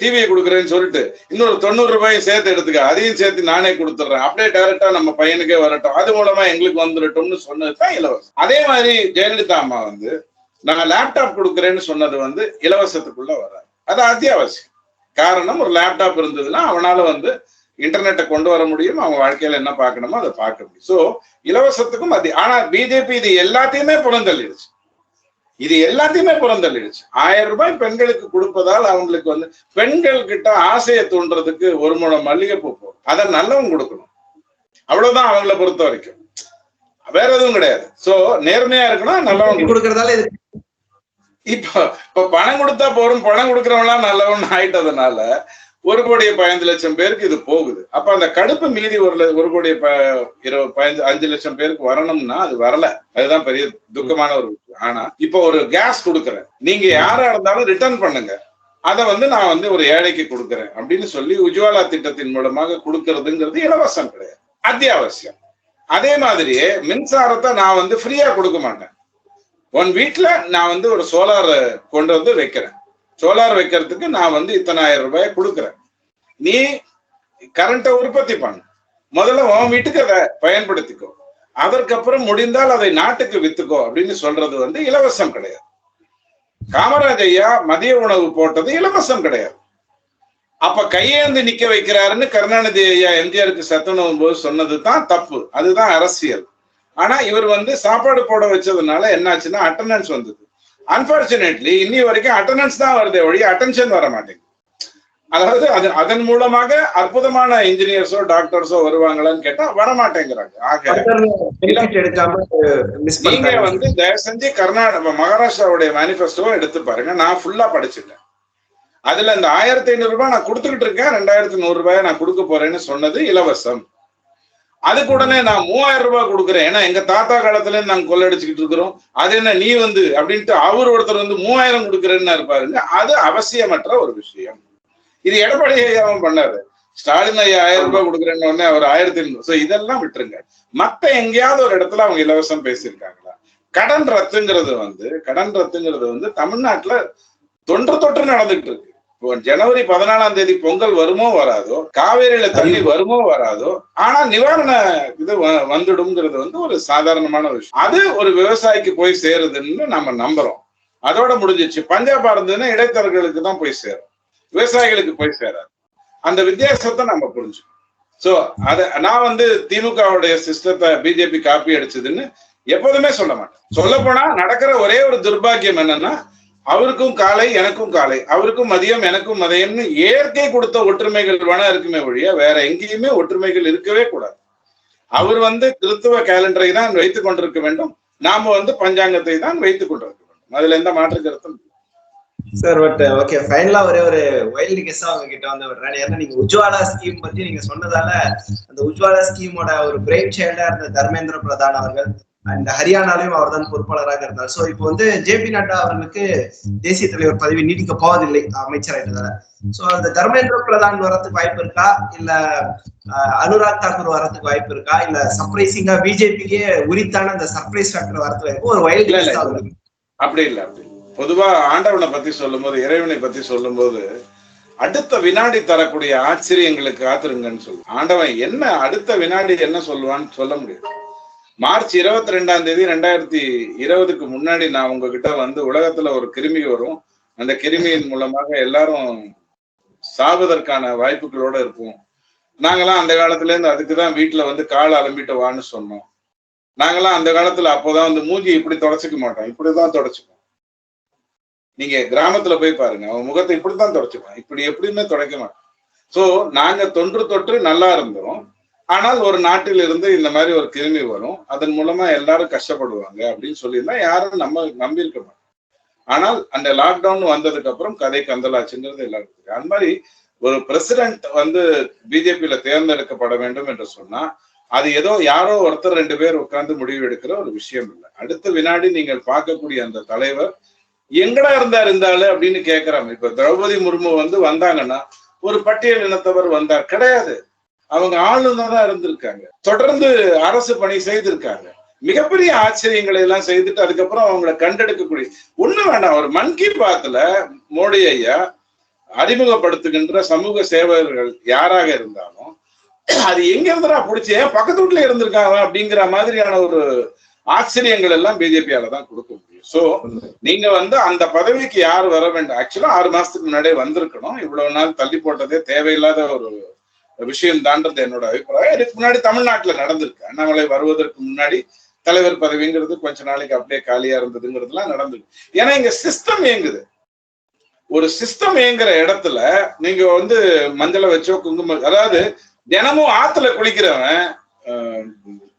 டிவியை கொடுக்குறேன்னு சொல்லிட்டு இன்னொரு 90 ரூபாயும் சேர்த்து எடுத்துக்க, அதையும் சேர்த்து நானே கொடுத்துட்றேன், அப்படியே டைரக்டா நம்ம பையனுக்கே வரட்டும், அது மூலமா எங்களுக்கு வந்துடட்டும்னு சொன்னதுதான் இலவசம். அதே மாதிரி ஜெயலலிதா அம்மா வந்து நான் லேப்டாப் கொடுக்குறேன்னு சொன்னது வந்து இலவசத்துக்குள்ள வராது, அது அத்தியாவசியம். காரணம், ஒரு லேப்டாப் இருந்ததுன்னா அவனால வந்து இன்டர்நெட்டை கொண்டு வர முடியும், அவங்க வாழ்க்கையில என்ன பார்க்கணுமோ அதை பார்க்க முடியும். சோ இலவசத்துக்கும் ஆனா பிஜேபி இது எல்லாத்தையுமே புறந்தள்ளிடுச்சு. 1000 ரூபாய் பெண்களுக்கு கொடுப்பதால் அவங்களுக்கு வந்து பெண்கள் கிட்ட ஆசையை தூண்டுறதுக்கு 1 முழம் மல்லிகைப்பூ போகும், அதை நல்லவங்க கொடுக்கணும், அவ்வளவுதான் அவங்களை பொறுத்த வரைக்கும், வேற எதுவும் கிடையாது. சோ நேர்மையா இருக்கணும், நல்லவங்க கொடுக்கறதால. இப்ப பணம் கொடுத்தா போறோம், பணம் கொடுக்கறவங்களாம் நல்லவன் ஆயிட்டதுனால 1,15,00,000 பேருக்கு இது போகுது. அப்ப அந்த கடுப்பு மீதி 1,25,00,000 பேருக்கு வரணும்னா அது வரல. அதுதான் பெரிய துக்கமான ஒரு விஷயம். ஆனா இப்ப ஒரு கேஸ் கொடுக்குறேன், நீங்க யாரா இருந்தாலும் ரிட்டர்ன் பண்ணுங்க, அதை வந்து நான் வந்து ஒரு ஏழைக்கு கொடுக்குறேன் அப்படின்னு சொல்லி உஜ்வாலா திட்டத்தின் மூலமாக கொடுக்கறதுங்கிறது இலவசம் கிடையாது, அத்தியாவசியம். அதே மாதிரியே மின்சாரத்தை நான் வந்து ஃப்ரீயா கொடுக்க மாட்டேன். உன் வீட்டுல நான் வந்து ஒரு சோலார் கொண்டு வந்து வைக்கிறேன், சோலார் வைக்கிறதுக்கு நான் வந்து இத்தனை 1000 ரூபாய் கொடுக்குறேன், நீ கரண்ட்டை உற்பத்தி பண்ணு, முதல்ல உன் வீட்டுக்கு அதை பயன்படுத்திக்கோ, அதற்கப்புறம் முடிந்தால் அதை நாட்டுக்கு வித்துக்கோ அப்படின்னு சொல்றது வந்து இலவசம் கிடையாது. காமராஜ் ஐயா மதிய உணவு போட்டது இலவசம் கிடையாது. அப்ப கையேந்து நிக்க வைக்கிறாருன்னு கருணாநிதி ஐயா எம்ஜிஆருக்கு சத்துணவும் போது சொன்னது தான் தப்பு, அதுதான் அரசியல். ஆனா இவர் வந்து சாப்பாடு போட வச்சதுனால என்னாச்சுன்னா அட்டெண்டன்ஸ் வந்தது. அன்பார்ச்சுனேட்லி இன்னி வரைக்கும் அட்டெண்டன்ஸ் தான் வருதே ஒழிய அட்டென்ஷன் வர மாட்டேங்குது. அதாவது அதன் மூலமாக அற்புதமான இன்ஜினியர்ஸோ டாக்டர்ஸோ வருவாங்களான்னு கேட்டா வரமாட்டேங்கிறாங்க. ஆக நீங்க வந்து தயவு செஞ்சு மகாராஷ்டிராவுடைய மேனிபெஸ்டோ எடுத்து பாருங்க. நான் ஃபுல்லா படிச்சுட்டேன். அதுல இந்த 1500 ரூபாய் நான் கொடுத்துக்கிட்டு இருக்கேன், 2100 ரூபாய் நான் கொடுக்க போறேன்னு சொன்னது இலவசம். அதுக்கு உடனே நான் 3000 ரூபாய் கொடுக்குறேன், ஏன்னா எங்க தாத்தா காலத்துல நாங்க கொள்ளடிச்சுக்கிட்டு இருக்கிறோம், அது என்ன நீ வந்து அப்படின்ட்டு அவர் ஒருத்தர் வந்து 3000 கொடுக்குறேன்னு இருப்பாருங்க. அது அவசியமற்ற ஒரு விஷயம். இது எடப்பாடி ஐயாவும் பண்ணாரு. ஸ்டாலின் ஐயா 1000 ரூபாய் கொடுக்குறேன்னு உடனே அவர் 1500. இதெல்லாம் விட்டுருங்க. மத்த எங்கேயாவது ஒரு இடத்துல அவங்க இலவசம் பேசியிருக்காங்களா? கடன் ரத்துங்கிறது வந்து தமிழ்நாட்டுல தொன்று நடந்துகிட்டு இருக்கு. இப்போ ஜனவரி 14ஆம் தேதி பொங்கல் வருமோ வராதோ, காவேரியில தண்ணி வருமோ வராதோ, ஆனா நிவாரண இது வந்துடும்ங்கிறது வந்து ஒரு சாதாரணமான விஷயம். அது ஒரு விவசாயிக்கு போய் சேருதுன்னு நம்ம நம்புறோம். அதோட முடிஞ்சிச்சு. பஞ்சாபா இருந்ததுன்னா இடைத்தரகர்களுக்கு தான் போய் சேரும், விவசாயிகளுக்கு போய் சேராது. அந்த வித்தியாசத்தை நம்ம புரிஞ்சுக்கணும். சோ நான் வந்து திமுகவுடைய சிஸ்டத்தை பிஜேபி காப்பி அடிச்சதுன்னு எப்போதுமே சொல்ல மாட்டேன். சொல்ல போனா நடக்கிற ஒரே ஒரு துர்பாக்கியம் என்னன்னா, அவருக்கும் காலை எனக்கும் காலை, அவருக்கும் மதியம் எனக்கும் மதியம்னு இயற்கை கொடுத்த ஒற்றுமைகள் வேணா இருக்குமே ஒழிய வேற எங்கேயுமே ஒற்றுமைகள் இருக்கவே கூடாது. அவர் வந்து கிறிஸ்துவ கேலண்டரை தான் வைத்துக் கொண்டிருக்க வேண்டும், நாம வந்து பஞ்சாங்கத்தை தான் வைத்துக் கொண்டிருக்க வேண்டும். அதுல எந்த மாற்று கருத்தும் சார். பட் ஓகே, ஃபைனலா ஒரே ஒரு வைல்டு கெஸ்ஸா அவங்க கிட்ட வந்து விடுறேன். ஏன்னா நீங்க உஜ்வாலா ஸ்கீம் பத்தி நீங்க சொன்னதால, அந்த உஜ்வாலா ஸ்கீமோட ஒரு பிரெயின் சைல்டா இருந்த தர்மேந்திர பிரதான் அவர்கள் அண்ட் ஹரியானாலையும் அவர் தான் பொறுப்பாளராக இருந்தார். சோ இப்போ வந்து ஜே.பி. நட்டா அவர்களுக்கு தேசிய தலைவர் பதவி நீடிக்க போவதில்லை அமைச்சராயிட்டதால. சோ அந்த தர்மேந்திர பிரதான் வரதுக்கு வாய்ப்பு இருக்கா, இல்ல அனுராக் தாக்கூர் வரதுக்கு வாய்ப்பு இருக்கா, இல்ல சர்ப்ரைசிங்கா பிஜேபிக்கே உரித்தான அந்த சர்ப்ரைஸ் ஃபேக்டர் வரதுக்கு வாய்ப்பு? ஒரு வைல்டு கெஸ்ஸா அப்படி இல்ல. பொதுவா ஆண்டவனை பத்தி சொல்லும் போது, இறைவனை பத்தி சொல்லும் போது, அடுத்த வினாடி தரக்கூடிய ஆச்சரியங்களுக்கு காத்திருங்கன்னு சொல்லு. ஆண்டவன் என்ன அடுத்த வினாடி என்ன சொல்லுவான்னு சொல்ல முடியாது. மார்ச் 22ஆம் தேதி 2020க்கு முன்னாடி நான் உங்ககிட்ட வந்து உலகத்துல ஒரு கிருமி வரும், அந்த கிருமியின் மூலமாக எல்லாரும் சாவதற்கான வாய்ப்புகளோட இருப்போம், நாங்கெல்லாம் அந்த காலத்துல இருந்து அதுக்குதான் வீட்டுல வந்து கால் அலம்பிட்டு வான்னு சொன்னோம். நாங்கெல்லாம் அந்த காலத்துல அப்போதான் வந்து மூஞ்சி இப்படி தொடச்சிக்க மாட்டோம், இப்படிதான் தொடச்சுப்போம். நீங்க கிராமத்துல போய் பாருங்க, அவன் முகத்தை இப்படித்தான் தொடச்சுப்பான், இப்படி எப்படியுமே தொடக்க மாட்டான். சோ நாங்க தொன்று தொற்று நல்லா இருந்தோம். ஆனால் ஒரு நாட்டில் இருந்து இந்த மாதிரி ஒரு கிருமி வரும், அதன் மூலமா எல்லாரும் கஷ்டப்படுவாங்க அப்படின்னு சொல்லியிருந்தா யாரும் நம்பி இருக்க மாட்டோம். ஆனால் அந்த லாக்டவுன் வந்ததுக்கு அப்புறம் கதை கந்தலாச்சுங்கிறது எல்லாருக்கும். அந்த மாதிரி ஒரு பிரசிடென்ட் வந்து பிஜேபியில தேர்ந்தெடுக்கப்பட வேண்டும் என்று சொன்னா அது ஏதோ யாரோ ஒருத்தர் 2 பேர் உட்கார்ந்து முடிவு எடுக்கிற ஒரு விஷயம் இல்லை. அடுத்த வினாடி நீங்கள் பார்க்கக்கூடிய அந்த தலைவர் எங்கடா இருந்தாரு அப்படின்னு கேட்கிறாங்க. இப்ப திரௌபதி முர்மு வந்து வந்தாங்கன்னா ஒரு பட்டியல் இனத்தவர் வந்தார் கிடையாது, அவங்க ஆளுநரா இருந்திருக்காங்க, தொடர்ந்து அரசு பணி செய்திருக்காங்க, மிகப்பெரிய ஆச்சரியங்களை எல்லாம் செய்துட்டு அதுக்கப்புறம் அவங்களை கண்டெடுக்கக்கூடிய ஒண்ணு வேண்டாம். ஒரு மன் கி பாத்ல மோடி ஐயா அறிமுகப்படுத்துகின்ற சமூக சேவகர்கள் யாராக இருந்தாலும் அது எங்க இருந்தா பிடிச்சி பக்கத்து வீட்டுல இருந்திருக்காங்க அப்படிங்கிற மாதிரியான ஒரு ஆச்சரியங்கள் எல்லாம் பிஜேபியால தான் கொடுக்க முடியும். சோ நீங்க வந்து அந்த பதவிக்கு யார் வர வேண்டும்? ஆக்சுவலா 6 மாசத்துக்கு முன்னாடியே வந்திருக்கணும். இவ்வளவு நாள் தள்ளி போட்டதே தேவையில்லாத ஒரு விஷயம் தான்றது என்னோட அபிப்பிராயம். இதுக்கு முன்னாடி தமிழ்நாட்டுல நடந்திருக்கு. அண்ணாமலை வருவதற்கு முன்னாடி தலைவர் பதவிங்கிறது கொஞ்ச நாளைக்கு அப்படியே காலியா இருந்ததுங்கிறதுலாம் நடந்திருக்கு. ஏன்னா இங்க சிஸ்டம் இயங்குது. ஒரு சிஸ்டம் இயங்குற இடத்துல நீங்க வந்து மஞ்சளை வச்சோ குங்குமம், அதாவது தினமும் ஆத்துல குளிக்கிறவன்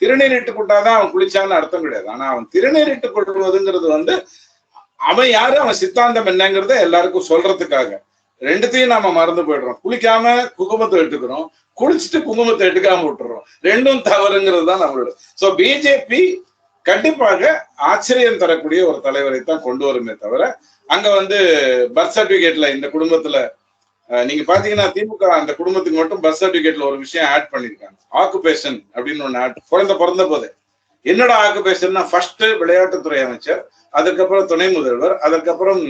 திருநீரிட்டு கொண்டாதான் அவன் குளிச்சான்னு அர்த்தம் கிடையாது. ஆனா அவன் திருநீரிட்டு கொள்வதுங்கிறது வந்து அவன் யாரு, அவன் சித்தாந்தம் என்னங்கிறத எல்லாருக்கும் சொல்றதுக்காக. ரெண்டுத்தையும் நாம மறந்து போயிடுறோம். குளிக்காம குங்குமத்தை எடுத்துக்கிறோம், குளிச்சுட்டு குங்குமத்தை எடுக்காம விட்டுறோம். ரெண்டும் தவறுங்கிறது தான் நம்மளோட. சோ பிஜேபி கண்டிப்பாக ஆச்சரியம் தரக்கூடிய ஒரு தலைவரை தான் கொண்டு வருமே தவிர, அங்க வந்து பர்த் சர்டிபிகேட்ல இந்த குடும்பத்துல நீங்க பாத்தீங்கன்னா திமுக அந்த குடும்பத்துக்கு மட்டும் பர்த் சர்டிபிகேட்ல ஒரு விஷயம் ஆட் பண்ணிருக்காங்க, ஆக்குபேஷன் அப்படின்னு ஒண்ணு ஆட். குழந்தை பிறந்த போதே என்னோட ஆக்குபேஷன்னா ஃபர்ஸ்ட் விளையாட்டுத்துறை அமைச்சர், அதுக்கப்புறம் துணை முதல்வர், அதுக்கப்புறம்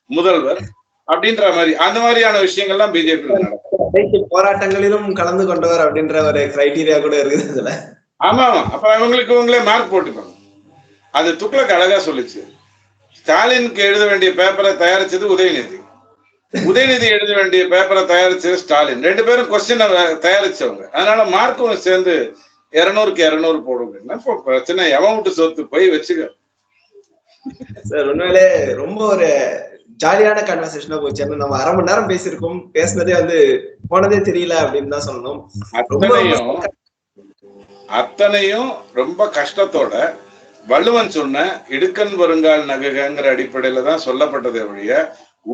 முதல்வர் அப்படின்ற மாதிரி அந்த மாதிரியான விஷயங்கள்லாம் பிஜேபி நடக்கும். போராட்டங்களிலும் கலந்து கொண்டவர் அப்படின்ற ஒரு கிரைட்டீரியா கூட இருக்குது. ஆமா ஆமா, அப்ப அவங்களுக்கு இவங்களே மார்க் போட்டுப்பாங்க. அது துக்ளக் அழகா சொல்லிச்சு. ஸ்டாலினுக்கு எழுத வேண்டிய பேப்பரை தயாரிச்சது உதயநிதி, உதயநிதி எழுத வேண்டிய பேப்பரை தயாரிச்சது ஸ்டாலின். 2 பேரும் கொஸ்டின் தயாரிச்சவங்க. அதனால மார்க்கும் சேர்ந்து 200க்கு 200 போடுங்க. இப்போ பிரச்சனை எவன் விட்டு சொத்து போய் வச்சுக்க. சார் உண்மையிலே ரொம்ப ஒரு ஜாலியான கான்வர்சேஷனா போச்சு. நம்ம 1/2 மணி நேரம் பேசியிருக்கோம். பேசினதே வந்து போனதே தெரியல அப்படின்னு தான் சொல்லணும். அத்தனையும் ரொம்ப கஷ்டத்தோட வள்ளுவன் சொன்ன இடுக்கன் வருங்கால் நகைங்கிற அடிப்படையில தான் சொல்லப்பட்டதை ஒழிய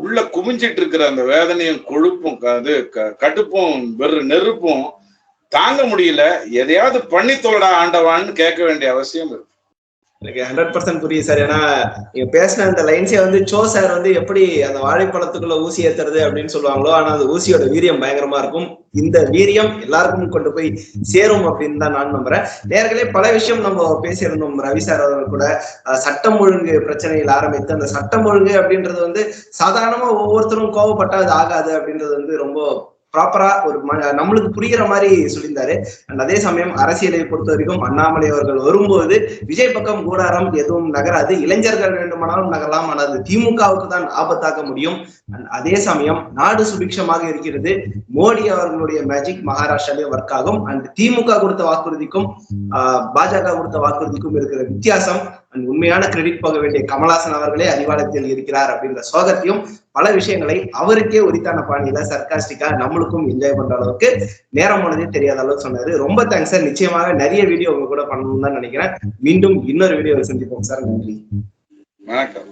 உள்ள குமிஞ்சிட்டு இருக்கிற அந்த வேதனையும் கொழுப்பும் அது கடுப்பும் நெருப்பும் தாங்க முடியல. எதையாவது பண்ணி தோடா ஆண்டவான்னு கேட்க வேண்டிய அவசியம் இருக்கு. எனக்கு 100% புரியுது சார். ஏன்னா நீங்க பேசின அந்த லைன்ஸே வந்து சோ சார் வந்து எப்படி அந்த வாழைப்பழத்துக்குள்ள ஊசி ஏத்துறது அப்படின்னு சொல்லுவாங்களோ, ஆனா அந்த ஊசியோட வீரியம் பயங்கரமா இருக்கும். இந்த வீரியம் எல்லாருக்கும் கொண்டு போய் சேரும் அப்படின்னு தான் நான் நம்புறேன். நேர்களே பல விஷயம் நம்ம பேசியிருந்தோம் ரவி சார் அவர்கள் கூட. சட்டம் ஒழுங்கு பிரச்சனையில் ஆரம்பித்து அந்த சட்டம் ஒழுங்கு அப்படின்றது வந்து சாதாரணமா ஒவ்வொருத்தரும் கோவப்பட்டா அது ஆகாது அப்படின்றது வந்து ரொம்ப ப்ராப்பரா ஒரு நம்மளுக்கு புரிகிற மாதிரி சொல்லியிருந்தாரு. அண்ட் அதே சமயம் அரசியலை பொறுத்த வரைக்கும் அண்ணாமலை அவர்கள் வரும்போது விஜய் பக்கம் கூடாரம் எதுவும் நகராது, இளைஞர்கள் வேண்டுமானாலும் நகரலாம், ஆனால் அது திமுகவுக்கு தான் ஆபத்தாக்க முடியும். அண்ட் அதே சமயம் நாடு சுபிக்ஷமாக இருக்கிறது, மோடி அவர்களுடைய மேஜிக் மகாராஷ்டிராலே ஒர்க் ஆகும். அண்ட் திமுக கொடுத்த வாக்குறுதிக்கும் பாஜக கொடுத்த வாக்குறுதிக்கும் இருக்கிற வித்தியாசம் அண்ட் உண்மையான கிரெடிட் போக வேண்டிய கமல்ஹாசன் அவர்களே அறிவாலயத்தில் இருக்கிறார் அப்படின்ற சோகத்தையும் பல விஷயங்களை அவருக்கே உரித்தான பாணியில சர்காஸ்டிக்கா நம்மளுக்கும் என்ஜாய் பண்ற அளவுக்கு நேரம் போனதே தெரியாத அளவுக்கு சொன்னாரு. ரொம்ப தேங்க்ஸ் சார். நிச்சயமாக நிறைய வீடியோ உங்க கூட பண்ணணும்னு தான் நினைக்கிறேன். மீண்டும் இன்னொரு வீடியோவை சந்திப்போம் சார். நன்றி, வணக்கம்.